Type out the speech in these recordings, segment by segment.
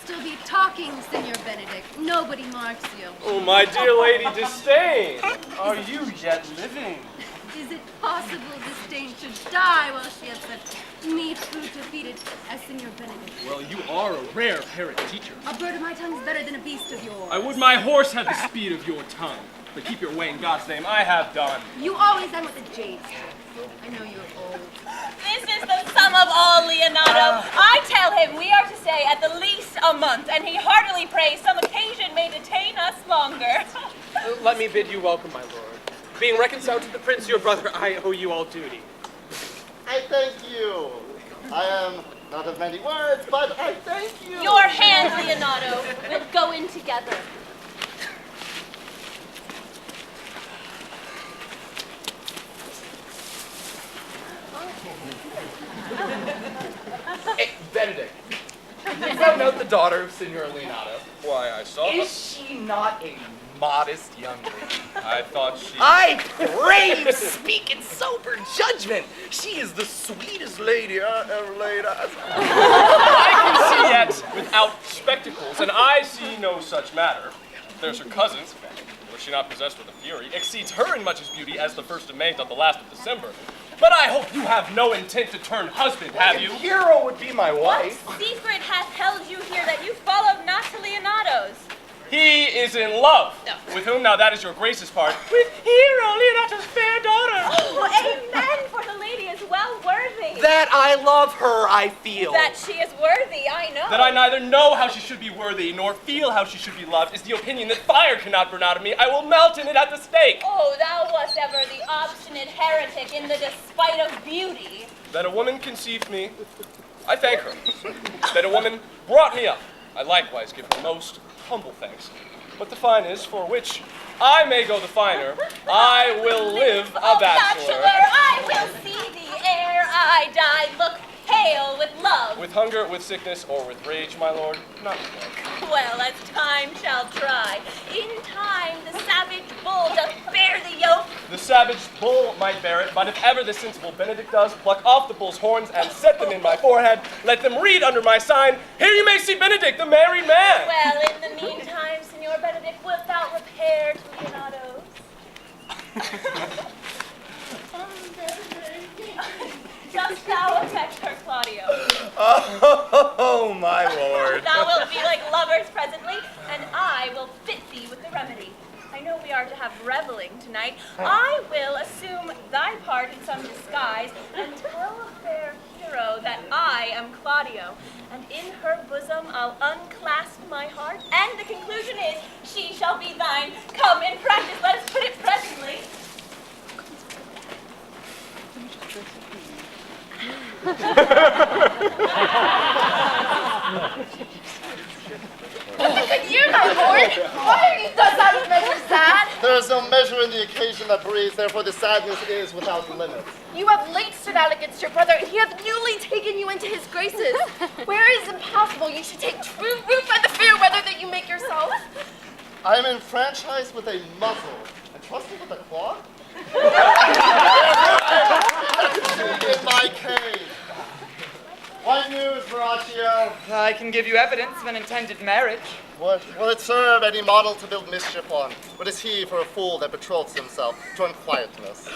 Still be talking, Senor Benedict. Nobody marks you. Oh, my dear Lady Disdain, are you yet living? Is it possible Disdain should die while she has such meat food to feed it as Senor Benedict? Well, you are a rare parrot teacher. A bird of my tongue is better than a beast of yours. I would my horse had the speed of your tongue. But keep your way in God's name. I have done. You always end with a J. I know you're old. This is the sum of all, Leonardo. I tell him we are to stay at the least a month, and he heartily prays some occasion may detain us longer. Let me bid you welcome, my lord. Being reconciled to the prince, your brother, I owe you all duty. I thank you. I am not of many words, but I thank you. Your hand, Leonardo, will go in together. Hey, Benedict, did thou note the daughter of Signor Leonardo? Why, I saw her. Is she not a modest young lady? I thought she... I pray you speak in sober judgment. She is the sweetest lady I ever laid eyes on. I can see yet without spectacles, and I see no such matter. There's her cousin, were she not possessed with a fury, exceeds her in much as beauty as the 1st of May doth the last of December. But I hope you have no intent to turn husband, have you? Hero would be my wife. What secret hath held you here that you followed not to Leonardo's? He is in love. No. With whom, now that is your grace's part, with Hero, Leonardo's fair daughter. Oh, amen, for the lady is well worthy. That I love her, I feel. That she is worthy, I know. That I neither know how she should be worthy, nor feel how she should be loved, is the opinion that fire cannot burn out of me. I will melt in it at the stake. Oh, thou wast ever the obstinate heretic in the despite of beauty. That a woman conceived me, I thank her. That a woman brought me up, I likewise give her most humble thanks. But the fine is, for which I may go the finer, I will live a bachelor. I will see the ere I die look pale with love. With hunger, with sickness, or with rage, my lord, not with love. Well, as time shall try, in time the savage bull doth bear the yoke. The savage bull might bear it, but if ever the sensible Benedict does, pluck off the bull's horns and set them in my forehead, let them read under my sign, here you may see Benedict, the married man. Well, in the meantime, Signor Benedict, wilt thou repair to Leonardo's? Dost thou affect her, Claudio? Oh, my lord. Thou wilt be like lovers presently, and I will fit thee with the remedy. I know we are to have reveling tonight. I will assume thy part in some disguise and tell fair Hero that I am Claudio. And in her bosom I'll unclasp my heart, and the conclusion is she shall be thine. Come, in practice, let us put it presently. Good year, my lord. Why are you thus out of measure sad? There is no measure in the occasion that breathes, therefore the sadness is without limits. You have late stood out against your brother, and he hath newly taken you into his graces. Where it is impossible you should take true root by the fair weather that you make yourself. I am enfranchised with a muzzle, and trusted with a claw? In my cave. What news, Horatio? I can give you evidence of an intended marriage. What will it serve any model to build mischief on? What is he for a fool that betroths himself to unquietness?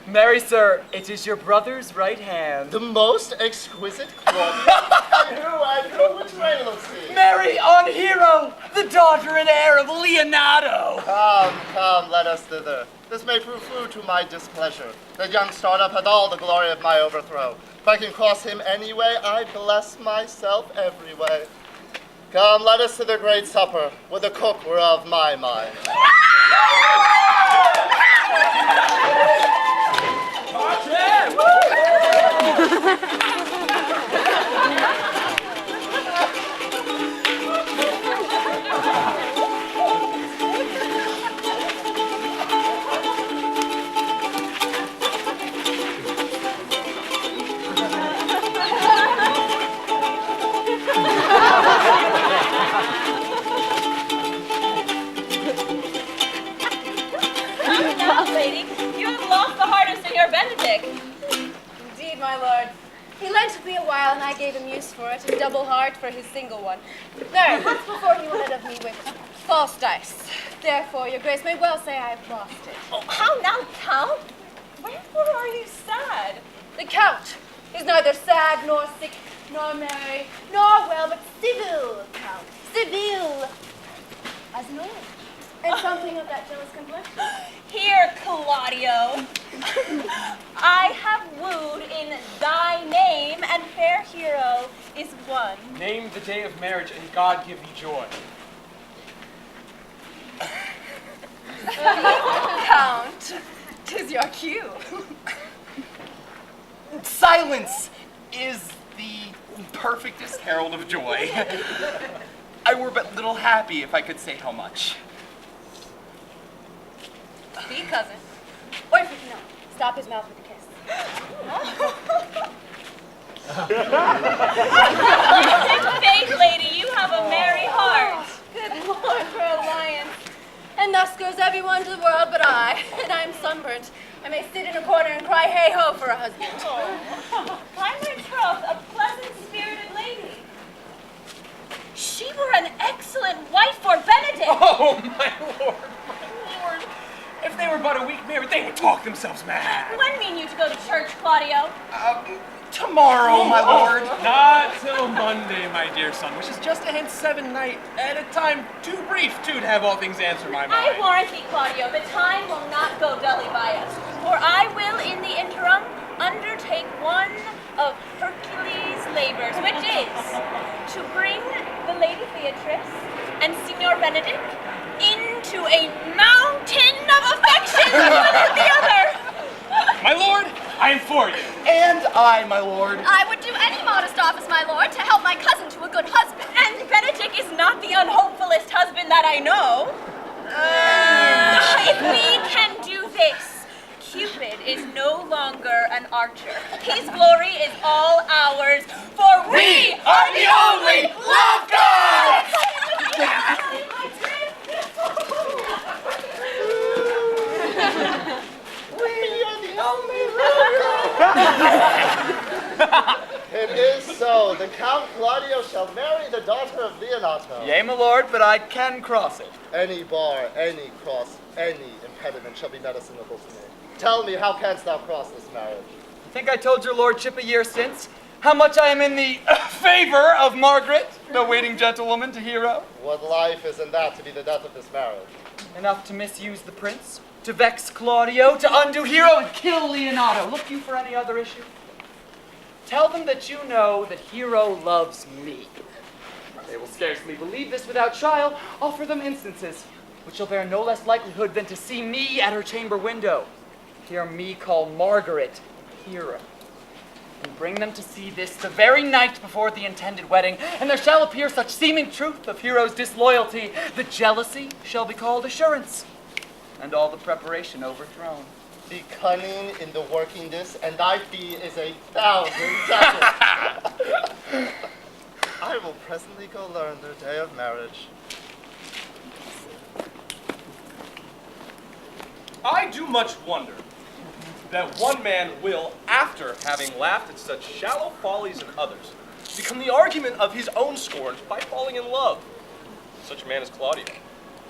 Marry, sir, it is your brother's right hand. The most exquisite quality. I knew which way to see. Marry on Hero, the daughter and heir of Leonardo. Come, let us thither. This may prove food to my displeasure. That young startup hath all the glory of my overthrow. If I can cross him any way, I bless myself every way. Come, let us to the great supper, where the cook were of my mind. it and double heart for his single one. There, once before he went of me with false dice. Therefore, your grace may well say I have lost it. Oh, how now, Count? Wherefore are you sad? The Count is neither sad, nor sick, nor merry, nor well, but civil, Count. Civil. As an old. And something of that jealous complexion. Here, Claudio. I have wooed in thy name, and fair hero is one. Name the day of marriage, and God give thee joy. Count, 'tis your cue. Silence is the perfectest herald of joy. I were but little happy if I could say how much. Be cousin. Or if you no, stop his mouth with a kiss. Faith, lady, you have a merry heart. Good Lord for alliance. And thus goes everyone to the world but I, and I am sunburnt. I may sit in a corner and cry hey-ho for a husband. Oh. By my troth, a pleasant-spirited lady. She were an excellent wife for Benedict. Oh, my lord, my lord. If they were but a week married, they would talk themselves mad. When mean you to go to church, Claudio? Tomorrow, my lord. Not till Monday, my dear son, which is just a hint 7 night at a time too brief, too, to have all things answer my mind. I warrant thee, Claudio, the time will not go dully by us, for I will, in the interim, undertake one of Hercules' labors, which is to bring the Lady Beatrice and Signor Benedict into a mountain of affection, one to the other. My lord, I am for you. And I, my lord. I would do any modest office, my lord, to help my cousin to a good husband. And Benedict is not the unhopefulest husband that I know. If we can do this, Cupid is no longer an archer. His glory is all ours, for we are the only love gods! It is so. The Count Claudio shall marry the daughter of Leonato. Yea, my lord, but I can cross it. Any bar, any cross, any impediment shall be medicinable to me. Tell me, how canst thou cross this marriage? I think I told your lordship a year since how much I am in the favor of Margaret, the waiting gentlewoman to Hero. What life is in that to be the death of this marriage? Enough to misuse the prince, to vex Claudio, to undo Hero, and kill Leonato. Look you for any other issue? Tell them that you know that Hero loves me. They will scarcely believe this without trial. Offer them instances, which shall bear no less likelihood than to see me at her chamber window. Hear me call Margaret Hero. And bring them to see this the very night before the intended wedding, and there shall appear such seeming truth of Hero's disloyalty that jealousy shall be called assurance, and all the preparation overthrown. Be cunning in the working this, and thy fee is 1,000 ducats. I will presently go learn their day of marriage. I do much wonder that one man will, after having laughed at such shallow follies in others, become the argument of his own scorn by falling in love. Such a man as Claudio.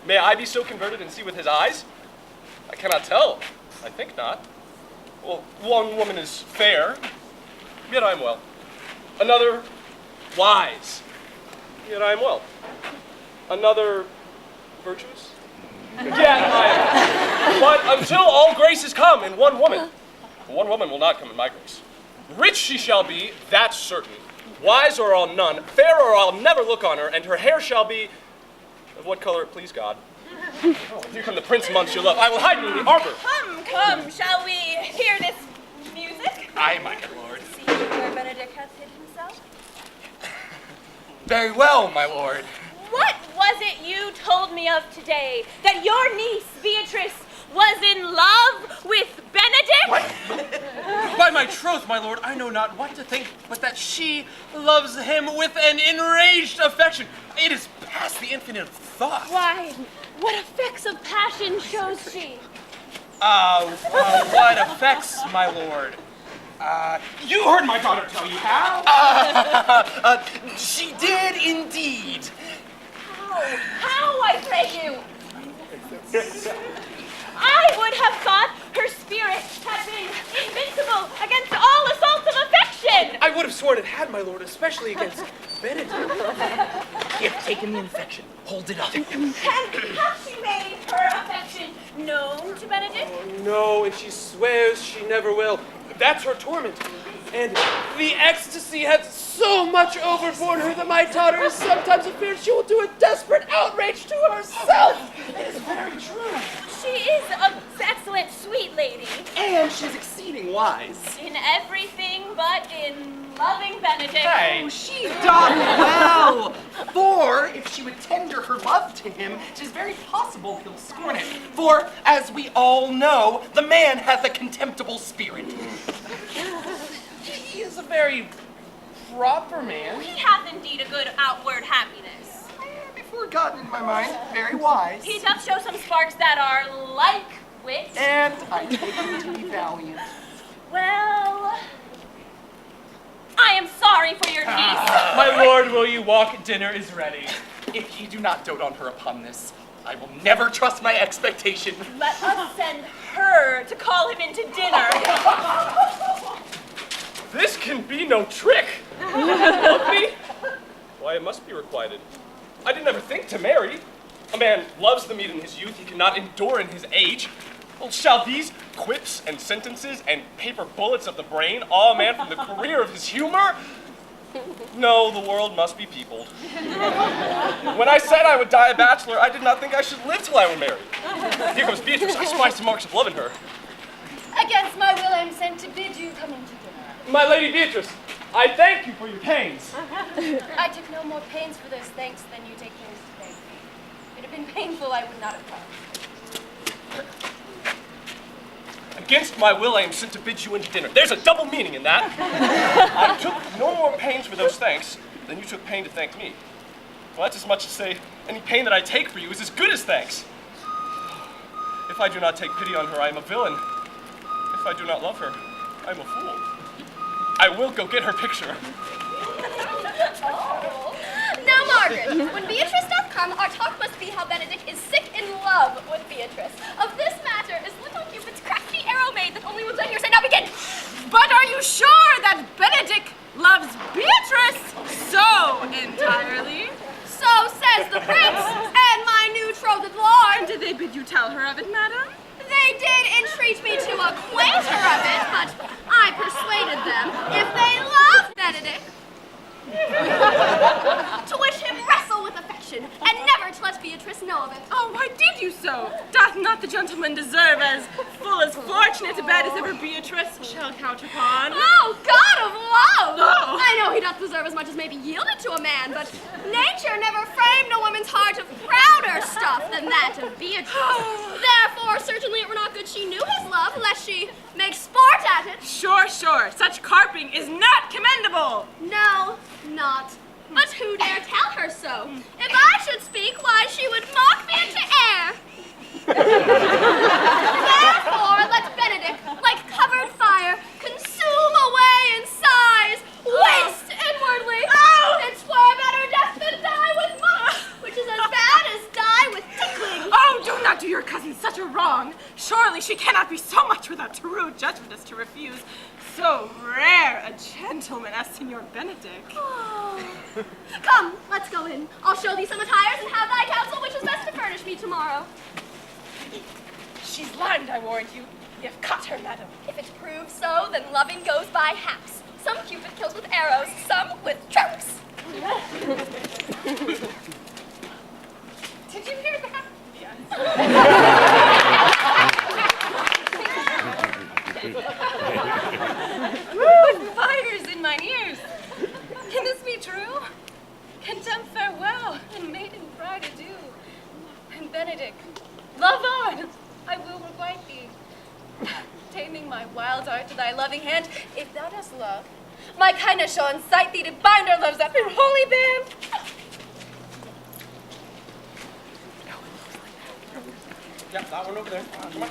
May I be so converted and see with his eyes? I cannot tell. I think not. Well, one woman is fair, yet I am well. Another, wise, yet I am well. Another, virtuous, yet I am. But until all graces come in one woman will not come in my grace. Rich she shall be, that's certain. Wise or I'll none, fair or I'll never look on her, and her hair shall be of what color it please God. Oh, here come the prince amongst your love. I will hide me in the arbor. Come, shall we hear this music? Aye, my good lord. See where Benedict hath hid himself? Very well, my lord. What was it you told me of today? That your niece, Beatrice, was in love with Benedict? By my troth, my lord, I know not what to think, but that she loves him with an enraged affection. It is past the infinite of thought. Why, what effects of passion shows she? What effects, my lord? You heard my daughter tell you how. She did indeed. How, I pray you? I would have thought her spirit had been invincible against all assaults of affection. I would have sworn it had, my lord, especially against Benedict. Here, taken the infection. Hold it up. And has she made her affection known to Benedict? No, and she swears she never will. That's her torment. And the ecstasy has so much overborne her that my daughter is sometimes afraid she will do a desperate outrage to herself. It is very true. She is an excellent sweet lady. And she's exceeding wise. In everything but in loving Benedict. Oh, she done well. For if she would tender her love to him, it is very possible he'll scorn it. For, as we all know, the man hath a contemptible spirit. He is a very proper man. He hath indeed a good outward happiness. Before gotten in my mind, very wise. He doth show some sparks that are like wit. And I take him to be valiant. Well, I am sorry for your niece. My lord, will you walk? Dinner is ready. If ye do not dote on her upon this, I will never trust my expectation. Let us send her to call him into dinner. This can be no trick. Love me? Why, it must be requited. I did never think to marry. A man loves the meat in his youth he cannot endure in his age. Well, shall these quips and sentences and paper bullets of the brain awe a man from the career of his humor? No, the world must be peopled. When I said I would die a bachelor, I did not think I should live till I were married. Here comes Beatrice. I spy some marks of love in her. Against my will, I am sent to bid you come into dinner. My lady Beatrice, I thank you for your pains. I took no more pains for those thanks than you take pains to thank me. If it had been painful, I would not have come. Against my will, I am sent to bid you into dinner. There's a double meaning in that. I took no more pains for those thanks than you took pain to thank me. Well, that's as much as say, any pain that I take for you is as good as thanks. If I do not take pity on her, I am a villain. If I do not love her, I am a fool. I will go get her picture. Now, Margaret, when Beatrice doth come, our talk must be how Benedict is sick in love with Beatrice. Of this matter is little Cupid's crafty arrow maid that only will then hearsay. Now begin! But are you sure that Benedict loves Beatrice so entirely? So says the prince and my new betrothed lord. Did they bid you tell her of it, madam? They did entreat me to acquaint her of it, but I persuaded them, if they love Benedict, to wish him wrestle with affection, and never to let Beatrice know of it. Oh, why did you so? Doth not the gentleman deserve as full as fortunate a bed as ever Beatrice shall count upon? Oh, God of love! Oh. I know he doth deserve as much as may be yielded to a man, but nature never framed a woman's heart of prouder stuff than that of Beatrice. Therefore, certainly it were not good she knew his love, lest she make sport at it. Sure. Such carping is not commendable. No, not. But who dare tell her so? If I should speak, why, she would mock me into air. Therefore, let Benedict, like covered fire, consume away in sighs, waste inwardly. It were better death than die with much, which is as bad as die with tickling. Oh, do not do your cousin such a wrong. Surely she cannot be so much without true judgment as to refuse so rare a gentleman as Signor Benedict. Oh. Come, let's go in. I'll show thee some attires and have thy counsel which is best to furnish me tomorrow. She's limed, I warrant you. You've caught her, madam. If it proves so, then loving goes by haps. Some Cupid kills with arrows, some with strokes. Did you hear that? Yes. Fires in mine ears. Can this be true? Contempt farewell, and maiden pride adieu. And Benedict, love on, I will requite thee. Taming my wild art to thy loving hand, if thou dost love, my kindness shall incite thee to bind our loves up in holy band. Yeah, that one over there. Come on.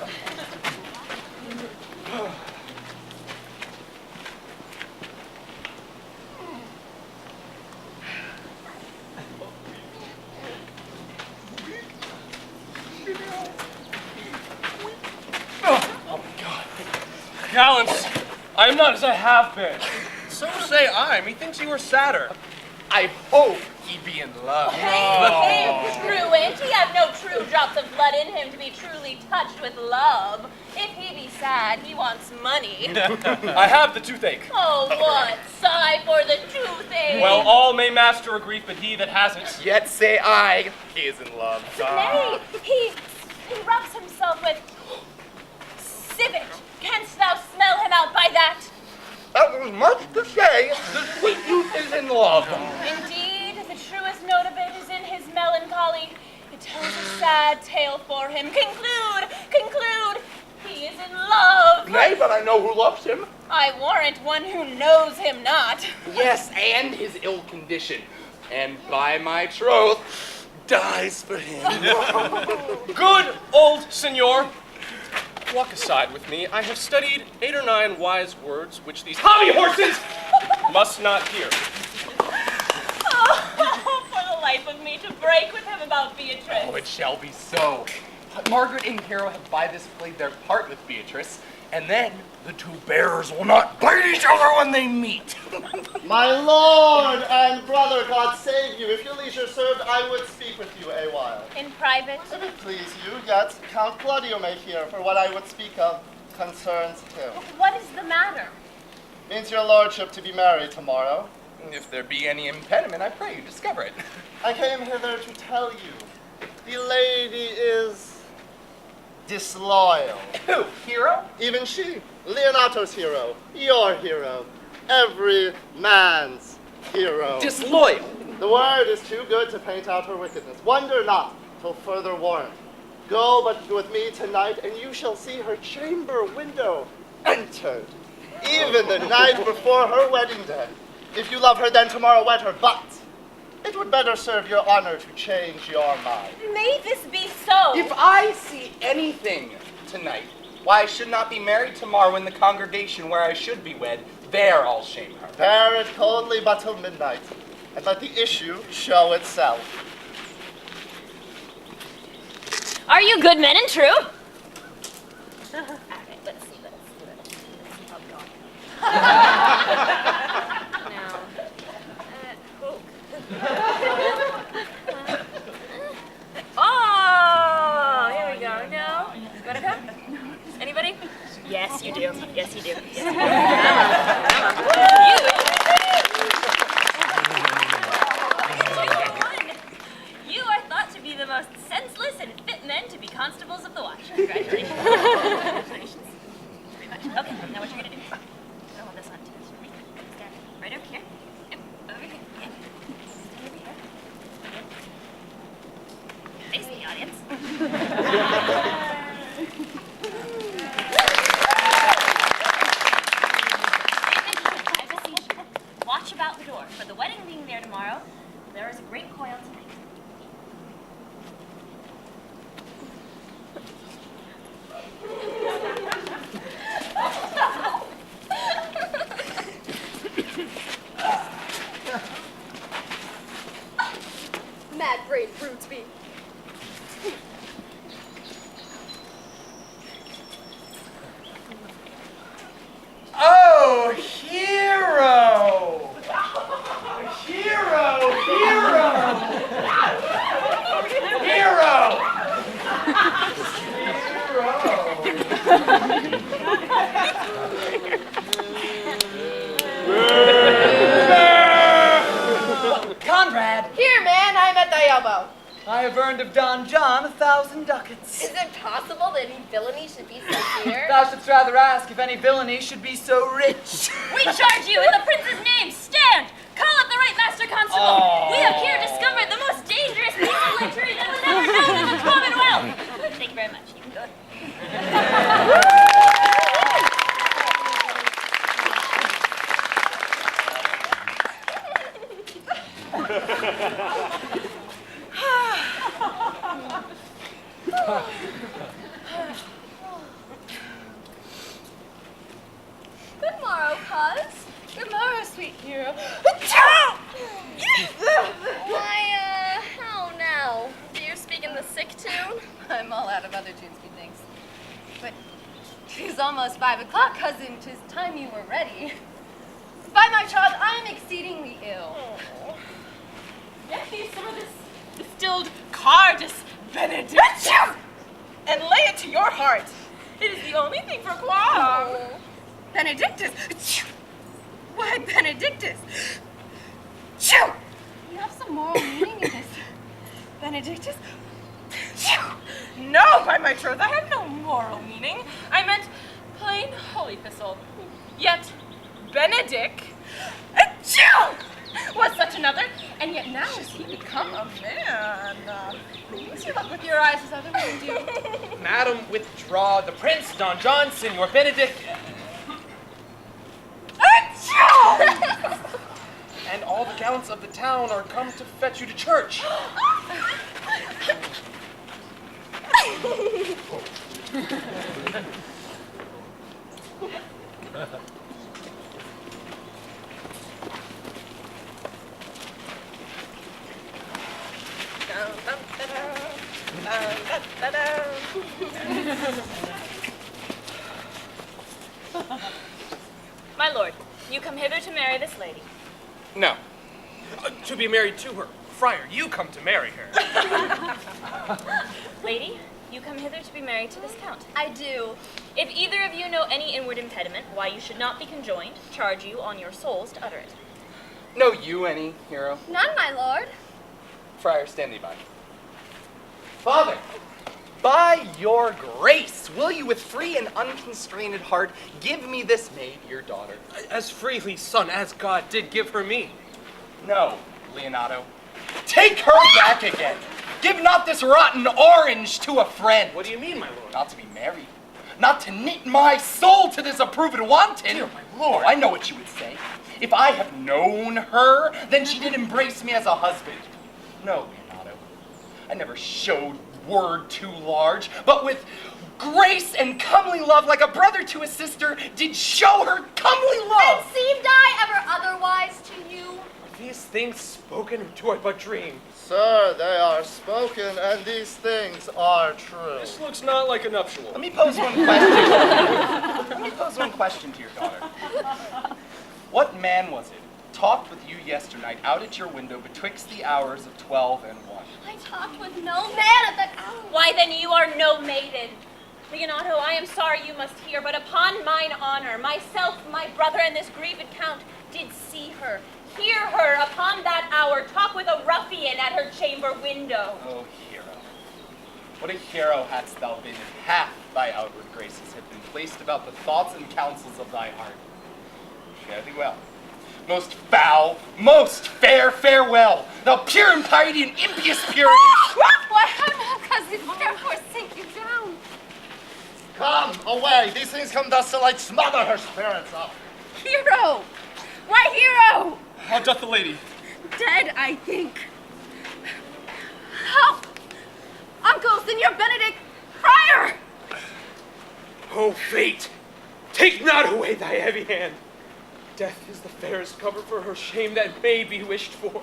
Gallants, I am not as I have been. So say I. Methinks you are sadder. I hope he be in love. Hey, truant, he have no true drops of blood in him to be truly touched with love. If he be sad, he wants money. I have the toothache. Oh, what? Sigh for the toothache. Well, all may master a grief, but he that hasn't. Yet say I, he is in love. Nay, he rubs himself with civet. Canst thou smell him out by that? That was much to say, the sweet youth is in love. Indeed, the truest note of it is in his melancholy. It tells a sad tale for him. Conclude, he is in love. Nay, but I know who loves him. I warrant one who knows him not. Yes, and his ill condition. And by my troth, dies for him. Good old senor. Walk aside with me. I have studied 8 or 9 wise words which these hobby horses must not hear. Oh, for the life of me to break with him about Beatrice. Oh, it shall be so. Margaret and Hero have by this played their part with Beatrice, and then the two bearers will not bite each other when they meet. My lord and brother, God save you. If your leisure served, I would speak with you a while. In private? If it please you, yet Count Claudio may hear, for what I would speak of concerns him. What is the matter? Means your lordship to be married tomorrow. If there be any impediment, I pray you discover it. I came hither to tell you, the lady is disloyal. Who, Hero? Even she, Leonato's hero, your hero, every man's hero. Disloyal. The word is too good to paint out her wickedness. Wonder not till further warrant. Go but with me tonight, and you shall see her chamber window entered, even the night before her wedding day. If you love her, then tomorrow wed her, but it would better serve your honor to change your mind. May this be so. If I see anything tonight, why I should not be married tomorrow in the congregation where I should be wed, there I'll shame her. Bear it coldly but till midnight, and let the issue show itself. Are you good men and true? Let's see how it goes. Now, oh, here we go. No? Buttercup? Anybody? Yes, you do. Yes, you do. You are thought to be the most senseless and fit men to be constables of the watch. Congratulations. Congratulations. Very much. Okay, now what you're going to do. I hold this on too. Stand right over here. Yep, over here. Yep. Stand over here. Yep. Face the audience. I beseech you, watch about the door. For the wedding being there tomorrow, there is a great coil tonight. Mad brain brutes be. Oh, Hero! Hero! Conrad, Here, man, I'm at thy elbow. I have earned of Don John 1,000 ducats. Is it possible that any villainy should be so dear? Thou shouldst rather ask if any villainy should be so rich. We charge you in the prince's name, stand! Call up the right master constable! We have here discovered the most dangerous piece of lechery that was ever known in the Commonwealth! Thank you very much. You can go. Good morrow, cuz. Good morrow, sweet hero. Why, how now? Do you speak in the sick tune? I'm all out of other tunes, methinks. But 'Tis almost 5 o'clock, cousin. 'Tis time you were ready. By my troth, I am exceedingly ill. Oh. Get me some of this distilled Cardus Benedict and lay it to your heart. It is the only thing for qualm. Benedictus! Why, Benedictus? You have some moral meaning in this. Benedictus? No, by my troth, I have no moral meaning. I meant plain holy thistle. Yet Benedict was such another, and yet now is he become a man. Please you look with your eyes as other men do. Madam, withdraw. The Prince, Don John, Senor Benedict. And all the gallants of the town are come to fetch you to church. My lord, you come hither to marry this lady. No. To be married to her. Friar, you come to marry her. Lady, you come hither to be married to this count. I do. If either of you know any inward impediment why you should not be conjoined, charge you on your souls to utter it. Know you any, hero? None, my lord. Friar, stand thee by. Father, by your grace, will you with free and unconstrained heart give me this maid, your daughter? As freely, son, as God did give her me. No, Leonardo. Take her back again. Give not this rotten orange to a friend. What do you mean, my lord? Not to be married. Not to knit my soul to this approved wanton. Dear my lord. Oh, I know what you would say. If I have known her, then she did embrace me as a husband. No, Leonardo. I never showed word too large, but with grace and comely love, like a brother to a sister, did show her comely And love. seemed I ever otherwise to you? These things spoken, or do I but dream? Sir, they are spoken, and these things are true. This looks not like a nuptial. Let me pose one question. Let me pose one question to your daughter. What man was it talked with you yesternight out at your window betwixt the hours of 12 and 1? I talked with no man at that hour. Why then you are no maiden. Leonato, I am sorry you must hear, but upon mine honor, myself, my brother, and this grieved count did see her, hear her upon that hour talk with a ruffian at her chamber window. Oh, hero. What a hero hadst thou been if half thy outward graces had been placed about the thoughts and counsels of thy heart. Fare thee well. Most foul, most fair farewell, thou pure impiety and impious purity. Why, how now, cousin? Therefore sink you down. Come, away. These things come thus to like smother her spirits up. Hero! Why, hero! How doth the lady? Dead, I think. Help! Uncle, Senor Benedict, friar! O fate, take not away thy heavy hand. Death is the fairest cover for her shame that may be wished for.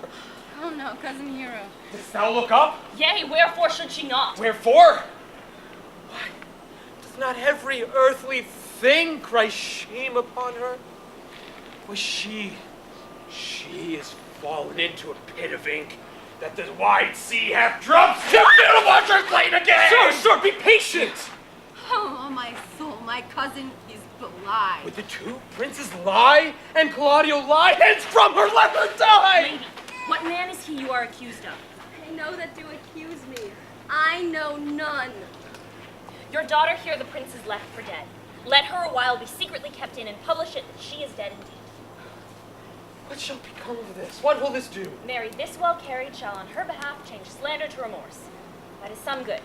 Oh no, cousin hero. Dost thou look up? Yea, wherefore should she not? Wherefore? Why, does not every earthly thing cry shame upon her? Was she is fallen into a pit of ink that the wide sea hath dropped to fill waters late again! Sir, be patient! Oh, my soul, my cousin is belied. Would the two princes lie and Claudio lie? Hence from her, let her die! Lady, what man is he you are accused of? I know that do accuse me. I know none. Your daughter here the prince is left for dead. Let her a while be secretly kept in and publish it that she is dead indeed. What shall become of this? What will this do? Mary, this well carried shall on her behalf change slander to remorse. That is some good.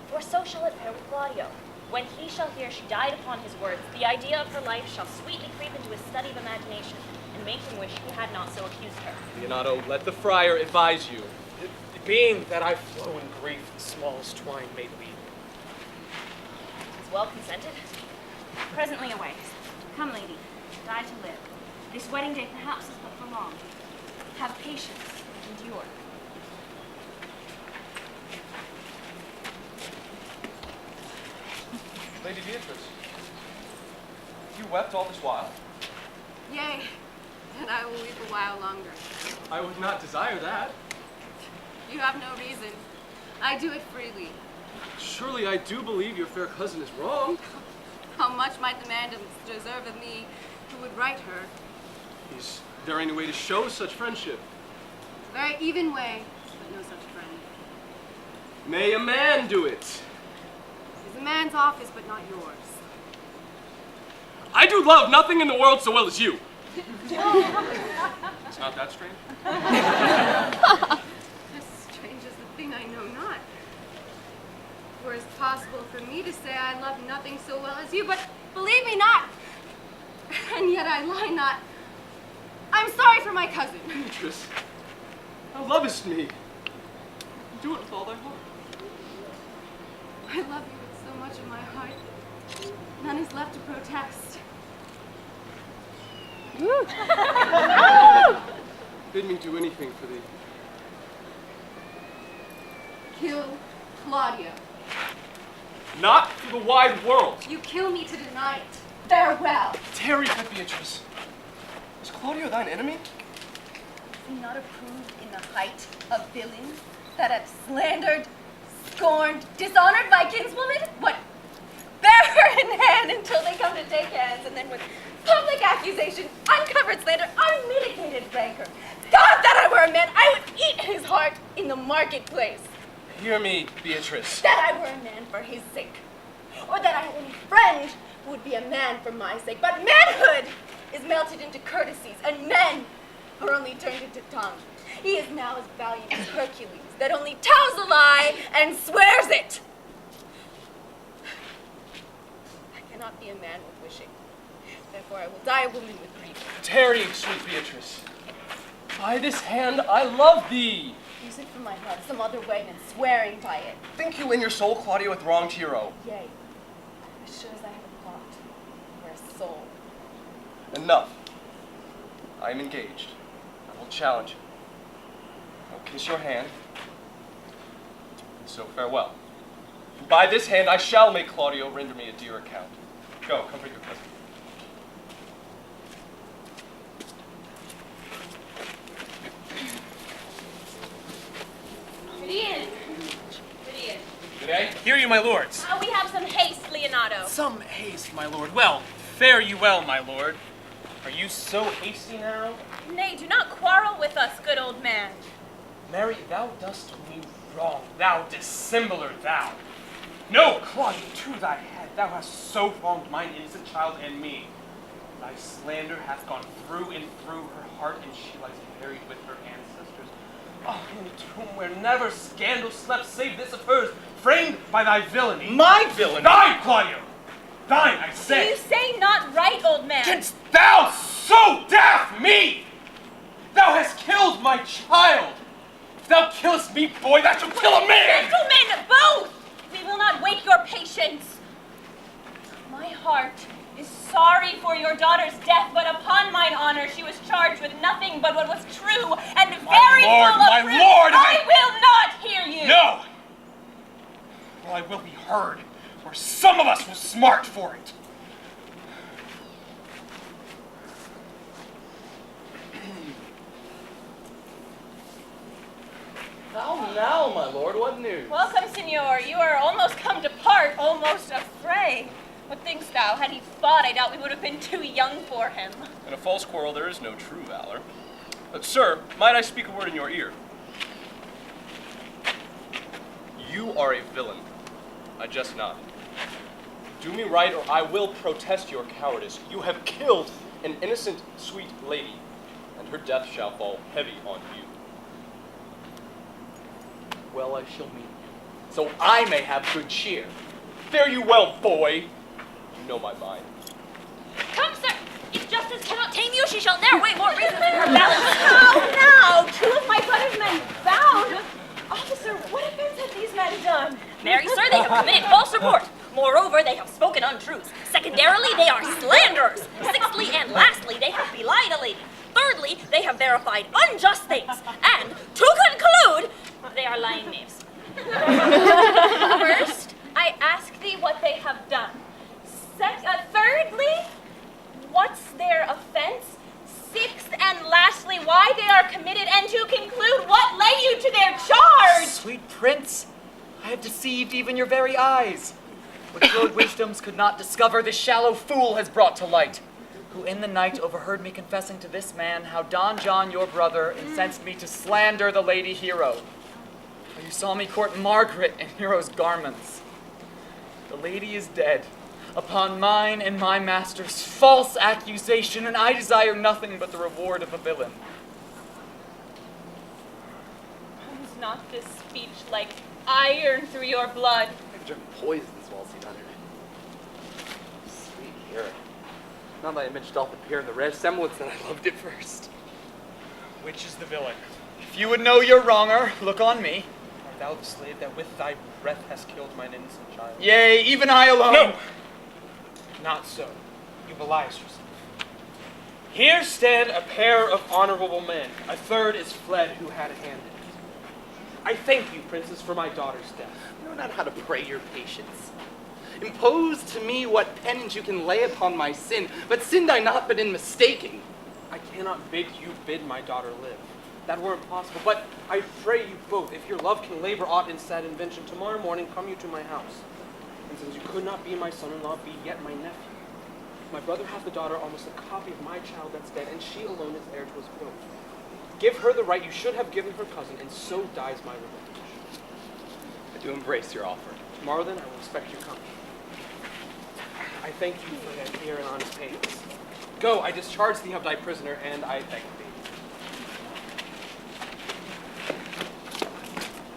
For so shall it fare with Claudio. When he shall hear she died upon his words, the idea of her life shall sweetly creep into his study of imagination, and make him wish he had not so accused her. Leonato, let the friar advise you. Being that I flow in grief, the smallest twine may lead. Is well consented? Presently away. Come, lady, die to live. This wedding day perhaps is but for long. Have patience and endure. Lady Beatrice. wept all this while? Yea, and I will weep a while longer. I would not desire that. You have no reason. I do it freely. Surely I do believe your fair cousin is wrong. How much might the man deserve of me who would right her? Is there any way to show such friendship? A very even way, but no such friend. May a man do it. It is a man's office, but not yours. I do love nothing in the world so well as you. It's not that strange? As strange as the thing I know not. For it's possible for me to say I love nothing so well as you, but believe me not. And yet I lie not. I'm sorry for my cousin. Beatrice, thou lovest me. Do it with all thy heart. I love you with so much of my heart. None is left to protest. Bid me do anything for thee. Kill Claudio. Not for the wide world. You kill me to deny it. Farewell. Tarry, good Beatrice. Is Claudio thine enemy? Is he not approved in the height of villains that have slandered, scorned, dishonored my kinswoman? What? Bear her in hand until they come to take hands, and then with public accusation, uncovered slander, unmitigated rancor. God, that I were a man, I would eat his heart in the marketplace. Hear me, Beatrice. That I were a man for his sake. Or that I only friend who would be a man for my sake. But manhood is melted into courtesies, and men are only turned into tongue. He is now as valiant as Hercules, that only tells a lie and swears it. I cannot be a man with wishing. Therefore I will die a woman with grief. Tarry, sweet Beatrice. By this hand I love thee. Use it from my heart some other way than swearing by it. Think you in your soul Claudio hath wronged Hero? Yea, as sure as I have a heart or a soul. Enough. I am engaged. I will challenge you. I will kiss your hand. And so farewell. And by this hand I shall make Claudio render me a dear account. Go, comfort your cousin. Good evening. Good evening. Good day. Hear you, my lords. We have some haste, Leonardo. Some haste, my lord. Well, fare you well, my lord. Are you so hasty now? Nay, do not quarrel with us, good old man. Mary, thou dost me wrong, thou dissembler, thou. No, Claudio, to thy head, thou hast so wronged mine innocent child and me. Thy slander hath gone through and through her heart, and she lies buried with her ancestors. Oh, in a tomb where never scandal slept, save this of hers, framed by thy villainy. My villainy? Thine, Claudio! Thine, I Do say! you say not right, old man? Canst thou so daff me? Thou hast killed my child! If thou killest me, boy, thou shalt kill a man! Gentlemen, both! We will not wake your patience. My heart is sorry for your daughter's death, but upon mine honor she was charged with nothing but what was true and very lord, full of my truth. lord, I will not hear you. No! Well, I will be heard, or some of us will smart for it. How now, my lord? What news? Welcome, Signor. You are almost come to part, almost a fray. What thinkst thou? Had he fought, I doubt we would have been too young for him. In a false quarrel there is no true valor. But, sir, might I speak a word in your ear? You are a villain. I jest not. Do me right, or I will protest your cowardice. You have killed an innocent, sweet lady, and her death shall fall heavy on you. Well, I shall meet you, so I may have good cheer. Fare you well, boy. You know my mind. Come, sir. If justice cannot tame you, she shall ne'er weigh more reasons in her balance. How now? Two of my brother's men bound. Officer, what offense have these men done? Marry, sir, they have committed false report. Moreover, they have spoken untruths. Secondarily, they are slanderers. Sixthly and lastly, they have belied a lady. Thirdly, they have verified unjust things. And, to conclude, they are lying knaves. First, I ask thee what they have done. Thirdly, sweet prince, I have deceived even your very eyes. What your wisdoms could not discover, this shallow fool has brought to light, who in the night overheard me confessing to this man how Don John, your brother, incensed me to slander the lady Hero. How you saw me court Margaret in Hero's garments. The lady is dead, upon mine and my master's false accusation, and I desire nothing but the reward of a villain. Comes not this speech like iron through your blood? I've drunk poisons while seen under it. Sweet Hero. Not that I mentioned all the appear in the rare semblance that I loved it first. Which is the villain? If you would know your wronger, look on me. Art thou the slave that with thy breath hast killed mine innocent child? Yea, even I alone. No! Not so. You belies yourself. Here stand a pair of honorable men. A third is fled who had a hand in it. I thank you, princess, for my daughter's death. I know not how to pray your patience. Impose to me what penance you can lay upon my sin, but sinned I not but in mistaking. I cannot bid you bid my daughter live. That were impossible, but I pray you both, if your love can labor aught in sad invention, tomorrow morning come you to my house. And since you could not be my son-in-law, be yet my nephew. My brother hath a daughter almost a copy of my child that's dead, and she alone is heir to us both. Give her the right you should have given her cousin, and so dies my revenge. I do embrace your offer. Tomorrow then, I will expect your coming. I thank you for that dear and honest pains. Go, I discharge thee of thy prisoner, and I thank thee.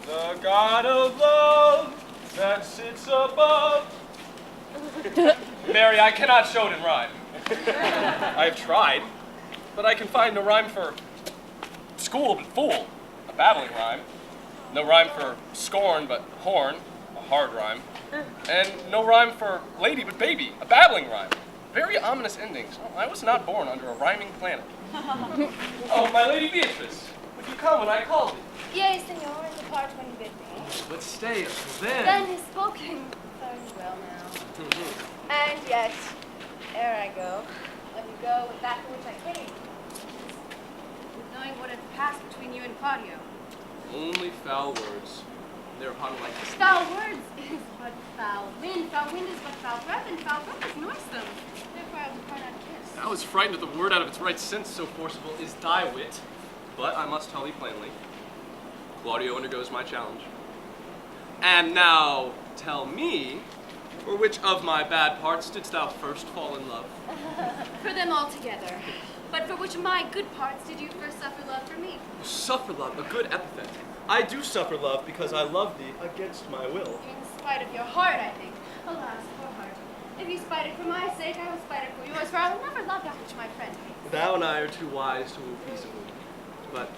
The God of love that sits above. Mary, I cannot show it in rhyme. I have tried, but I can find no rhyme for school but fool, a babbling rhyme. No rhyme for scorn but horn, a hard rhyme. And no rhyme for lady but baby, a babbling rhyme. Very ominous endings. Oh, I was not born under a rhyming planet. Oh, my lady Beatrice, would you come when I called thee? Yea, senor, and depart when you bid me. Let's stay until then. Then is spoken. Very well now. And yet, ere I go, let me go with that for which I came. With knowing what had passed between you and Claudio. Only foul words. Thereupon like this. Foul words is but foul wind. Foul wind is but foul breath, and foul breath is noisome. Therefore I will depart out a kiss. I was frightened at the word out of its right sense, so forcible is thy wit. But I must tell thee plainly, Claudio undergoes my challenge. And now tell me, for which of my bad parts didst thou first fall in love? For them all together. But for which of my good parts did you first suffer love for me? Suffer love, a good epithet. I do suffer love because I love thee against my will. In spite of your heart, I think. Alas, poor heart. If you spite it for my sake, I will spite it for yours, for I will never love that which my friend hates. Thou and I are too wise to woo peaceably. But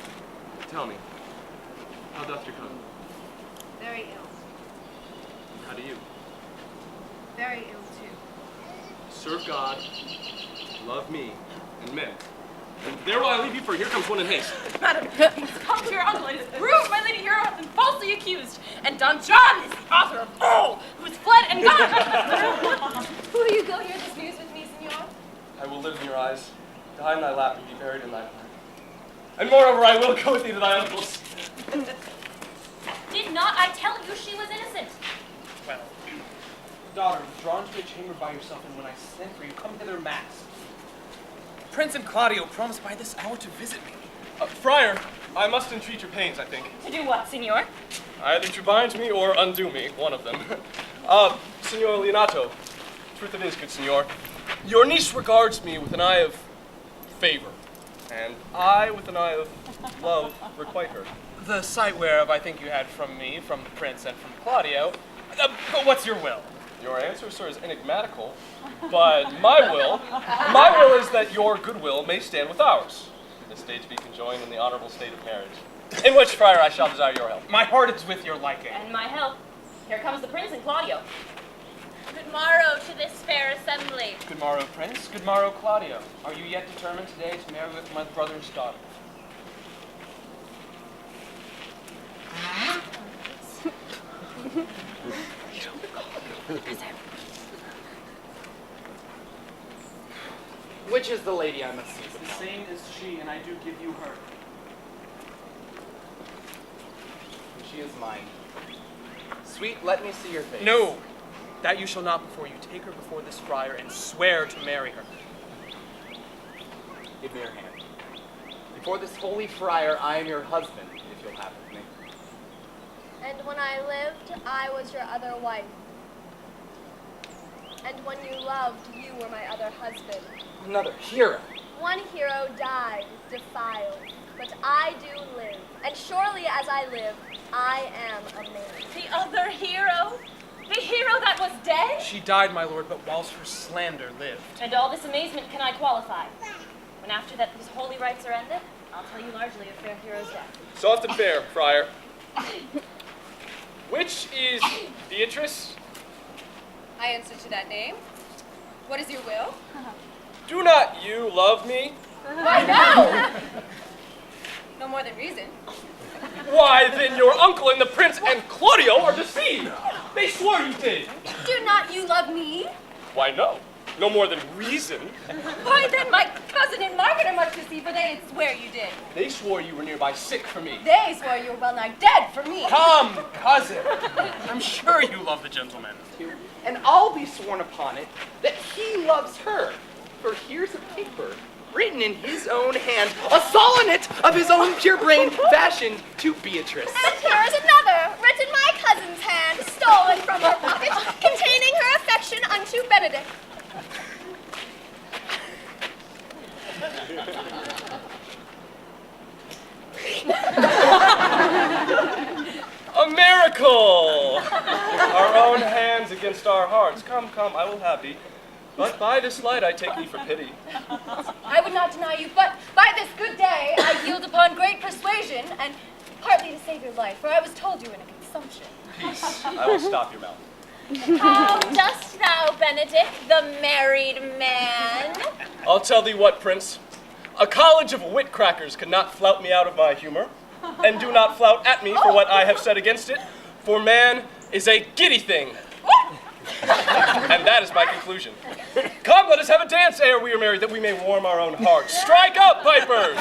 tell me, how doth your cousin? Very ill. How do you? Very ill, too. Serve God, love me, and men. And there will I leave you, for here comes one in haste. Madam, come to your uncle. It is proved my lady Hero has been falsely accused, and Don John is the author of all who is fled and gone. Will you go hear this news with me, senor? I will live in your eyes, die in thy lap, and be buried in thy heart. And moreover, I will go with thee to thy uncle's. Did not I tell you she was innocent? Well, daughter, withdrawn to a chamber by yourself, and when I send for you, come hither masked. Prince and Claudio promised by this hour to visit me. Friar, I must entreat your pains, I think. To do what, senor? Either to bind me or undo me, one of them. Signor Leonato, truth it is, good signor, your niece regards me with an eye of favor, and I, with an eye of love, requite her. The sight whereof I think you had from me, from the prince, and from Claudio. But what's your will? Your answer, sir, is enigmatical, but my will is that your goodwill may stand with ours. This state to be conjoined in the honorable state of marriage, in which, friar, I shall desire your help. My heart is with your liking. And my help. Here comes the prince and Claudio. Good morrow to this fair assembly. Good morrow, Prince. Good morrow, Claudio. Are you yet determined today to marry with my brother's daughter? Which is the lady I must see? The same is she, and I do give you her. She is mine. Sweet, let me see your face. No, that you shall not before you take her before this friar and swear to marry her. Give me your hand. Before this holy friar, I am your husband, if you'll have with me. And when I lived, I was your other wife. And when you loved, you were my other husband. Another hero. One hero died, defiled, but I do live. And surely as I live, I am a man. The other hero? The hero that was dead? She died, my lord, but whilst her slander lived. And all this amazement can I qualify. When after that these holy rites are ended, I'll tell you largely of fair hero's death. Soft and fair, friar. Which is Beatrice? I answer to that name. What is your will? Do not you love me? Why, no! No more than reason. Why, then your uncle and the prince and Claudio are deceived. They swore you did. Do not you love me? Why, no. No more than reason. Why, then my cousin and Margaret are much deceived, for they did swear you did. They swore you were nearby sick for me. They swore you were well nigh dead for me. Come, cousin. I'm sure you love the gentleman. And I'll be sworn upon it that he loves her. For here's a paper written in his own hand, a sonnet of his own pure brain fashioned to Beatrice. And here is another, written my cousin's hand, stolen from her pocket, containing her affection unto Benedict. A miracle! Our own hands against our hearts. Come, come, I will have thee. But by this light I take thee for pity. I would not deny you, but by this good day I yield upon great persuasion, and partly to save your life, for I was told you were in a consumption. Peace. I will stop your mouth. How dost thou, Benedict, the married man? I'll tell thee what, Prince. A college of wit crackers cannot flout me out of my humor, and do not flout at me for what I have said against it, for man is a giddy thing. And that is my conclusion. Come, let us have a dance ere we are married, that we may warm our own hearts. Strike up, pipers!